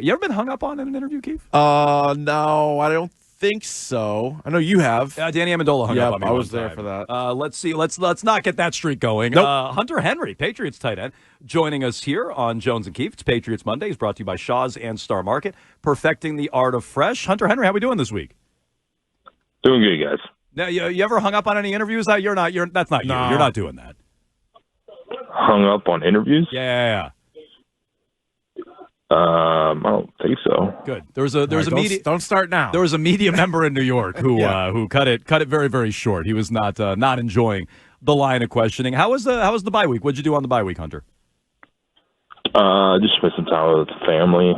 You ever been hung up on in an interview, Keefe? No, I don't think so. I know you have. Danny Amendola hung up on me. I was one there time. for that. Let's see. Let's not get that streak going. Nope. Hunter Henry, Patriots tight end, joining us here on Jones and Keefe. It's Patriots Mondays, brought to you by Shaw's and Star Market, perfecting the art of fresh. Hunter Henry, how we doing this week? Doing good, guys. Now, you ever hung up on any interviews? That's not you. No. You're not doing that. Hung up on interviews? Yeah. I don't think so. Good. There was a media. Don't start now. There was a media member in New York who who cut it very, very short. He was not enjoying the line of questioning. How was the bye week? What'd you do on the bye week, Hunter? Just spent some time with the family.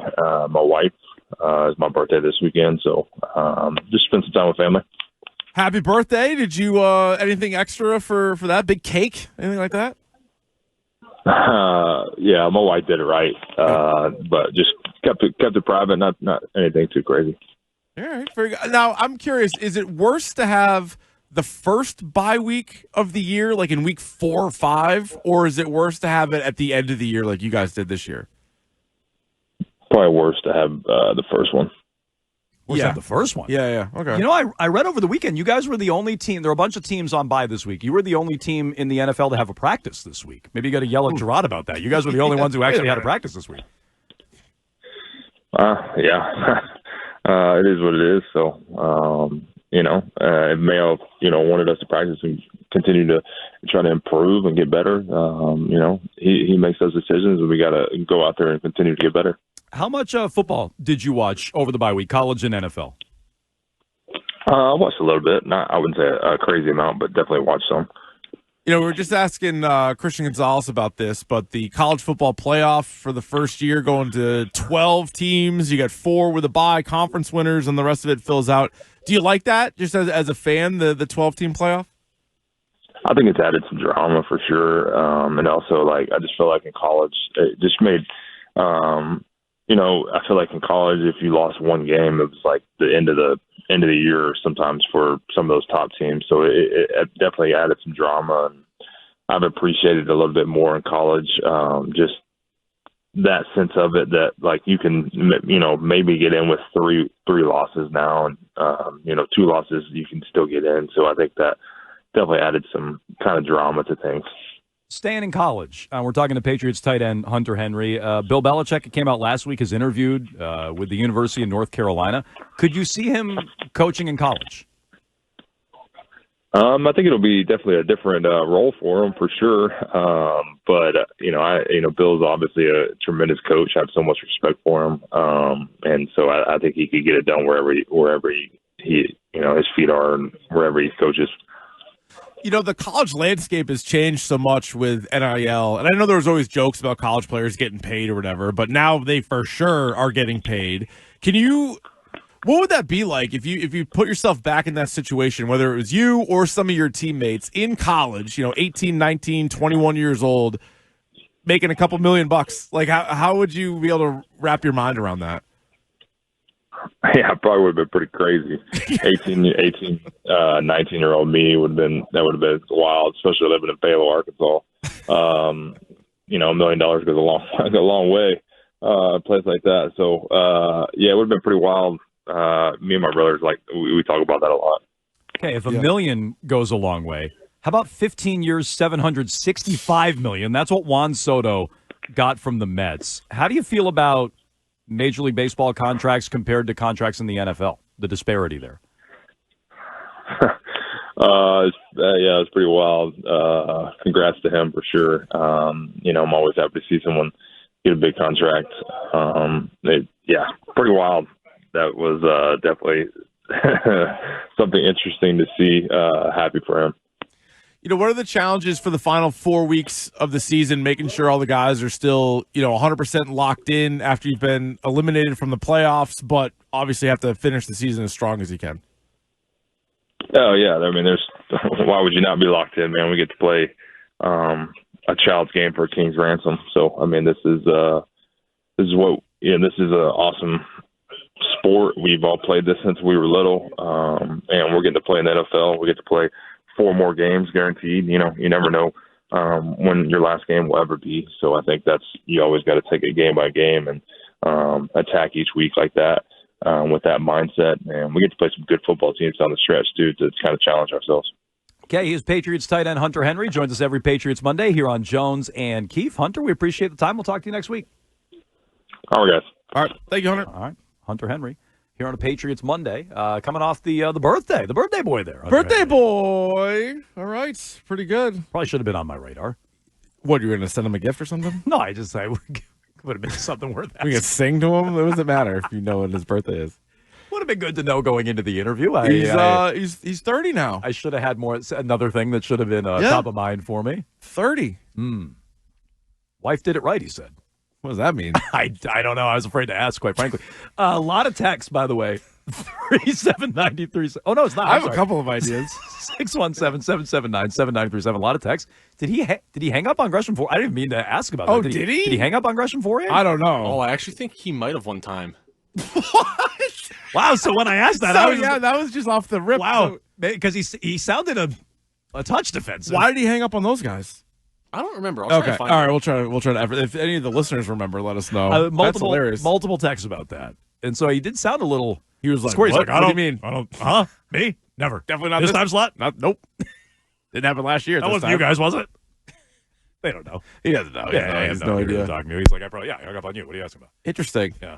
My wife, it's my birthday this weekend, so just spent some time with family. Happy birthday. Did you anything extra for that? Big cake? Anything like that? Yeah, my wife did it right, but just kept it private, not anything too crazy. All right, very good. Now, I'm curious, is it worse to have the first bye week of the year, like in week 4 or 5, or is it worse to have it at the end of the year like you guys did this year? Probably worse to have the first one. The first one. Yeah. Okay. You know, I read over the weekend, you guys were the only team. There were a bunch of teams on bye this week. You were the only team in the NFL to have a practice this week. Maybe you got to yell at Gerard about that. You guys were the only ones who actually had a practice this week. Yeah. It is what it is. So, it may have, wanted us to practice and continue to try to improve and get better. He makes those decisions, and we got to go out there and continue to get better. How much football did you watch over the bye week, college and NFL? I watched a little bit. I wouldn't say a crazy amount, but definitely watched some. We were just asking Christian Gonzalez about this, but the college football playoff for the first year going to 12 teams. You got 4 with a bye, conference winners, and the rest of it fills out. Do you like that, just as a fan, the 12-team playoff? I think it's added some drama for sure. And also, I just feel like in college, it just made I feel like in college, if you lost one game, it was like the end of the year sometimes for some of those top teams. So it definitely added some drama, and I've appreciated it a little bit more in college. Just that sense of it that you can maybe get in with three losses now, and 2 losses you can still get in. So I think that definitely added some kind of drama to things. Staying in college, we're talking to Patriots tight end Hunter Henry. Bill Belichick came out last week, has interviewed with the University of North Carolina. Could you see him coaching in college? I think it'll be definitely a different role for him for sure. But Bill's obviously a tremendous coach. I have so much respect for him, and so I think he could get it done wherever he his feet are and wherever he coaches. The college landscape has changed so much with NIL, and I know there was always jokes about college players getting paid or whatever, but now they for sure are getting paid. What would that be like if you put yourself back in that situation, whether it was you or some of your teammates in college, 18, 19, 21 years old, making a couple $1 million? How would you be able to wrap your mind around that? Yeah, it probably would have been pretty crazy. 19-year-old me would have been wild, especially living in Palo, Arkansas. $1 million goes a long way, a place like that. So, it would have been pretty wild. Me and my brothers, we talk about that a lot. Okay, if $1 million goes a long way, how about 15 years, $765 million? That's what Juan Soto got from the Mets. How do you feel about Major League Baseball contracts compared to contracts in the NFL, the disparity there? It's pretty wild. Congrats to him for sure. I'm always happy to see someone get a big contract. Pretty wild. That was definitely something interesting to see. Happy for him. What are the challenges for the final 4 weeks of the season, making sure all the guys are still, 100% locked in after you've been eliminated from the playoffs, but obviously have to finish the season as strong as you can? Oh, yeah. I mean, why would you not be locked in, man? We get to play a child's game for a king's ransom. So, I mean, this is an awesome sport. We've all played this since we were little, and we're getting to play in the NFL. We get to play 4 more games guaranteed. You never know when your last game will ever be. So I think you always got to take it game by game. And attack each week like that with that mindset. And we get to play some good football teams down the stretch, too, to kind of challenge ourselves. Okay, he's Patriots tight end Hunter Henry. Joins us every Patriots Monday here on Jones and Keefe. Hunter, we appreciate the time. We'll talk to you next week. All right, guys. All right. Thank you, Hunter. All right. Hunter Henry here on a Patriots Monday. Coming off the birthday boy there. Hunter Birthday Henry. boy. All right. Pretty good. Probably should have been on my radar. What, you were going to send him a gift or something? No, I just say would have been something worth asking. We could sing to him. It doesn't matter if you know what his birthday is. Would have been good to know going into the interview. He's 30 now. I should have had more. Another thing that should have been top of mind for me. 30. Wife did it right, he said. What does that mean? I don't know. I was afraid to ask, quite frankly. A lot of texts, by the way. 3793. Oh, no, it's not. I have a couple of ideas. 617-779-7937. A lot of texts. Did he hang up on Gresham for? I didn't mean to ask about that. Oh, did he? Did he hang up on Gresham for you? I don't know. Oh, I actually think he might have one time. What? Wow. So when I asked that, that was just off the rip. Wow. Because he sounded a touch defensive. Why did he hang up on those guys? I don't remember. I'll try Okay. to find All right. out. We'll try to. If any of the listeners remember, let us know. That's hilarious. Multiple texts about that. And so he did sound a little. He was like, square. He's what? like, What do you mean? I don't. Huh? Me? Never. Definitely not this time slot. Nope. Didn't happen last year. That wasn't you guys, was it? They don't know. He doesn't know. Yeah, He has no idea. Talking to. He's like, I hung up on you. What are you asking about? Interesting. Yeah.